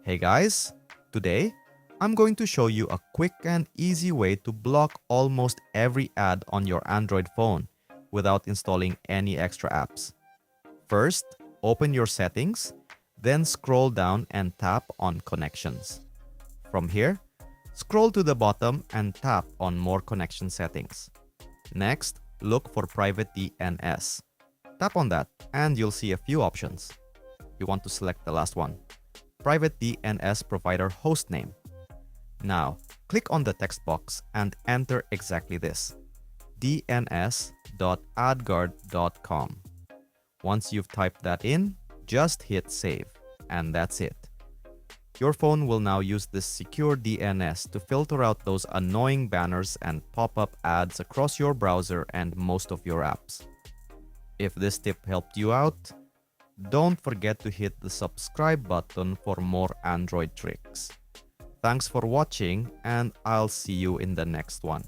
Hey guys, today I'm going to show you a quick and easy way to block almost every ad on your Android phone without installing any extra apps. First, open your settings, then scroll down and tap on Connections. From here, scroll to the bottom and tap on More Connection Settings. Next, look for Private DNS. Tap on that and you'll see a few options. You want to select the last one, Private DNS Provider Hostname. Now, click on the text box and enter exactly this, dns.adguard.com. Once you've typed that in, just hit save, and that's it. Your phone will now use this secure DNS to filter out those annoying banners and pop-up ads across your browser and most of your apps. If this tip helped you out, don't forget to hit the subscribe button for more Android tricks. Thanks for watching, and I'll see you in the next one.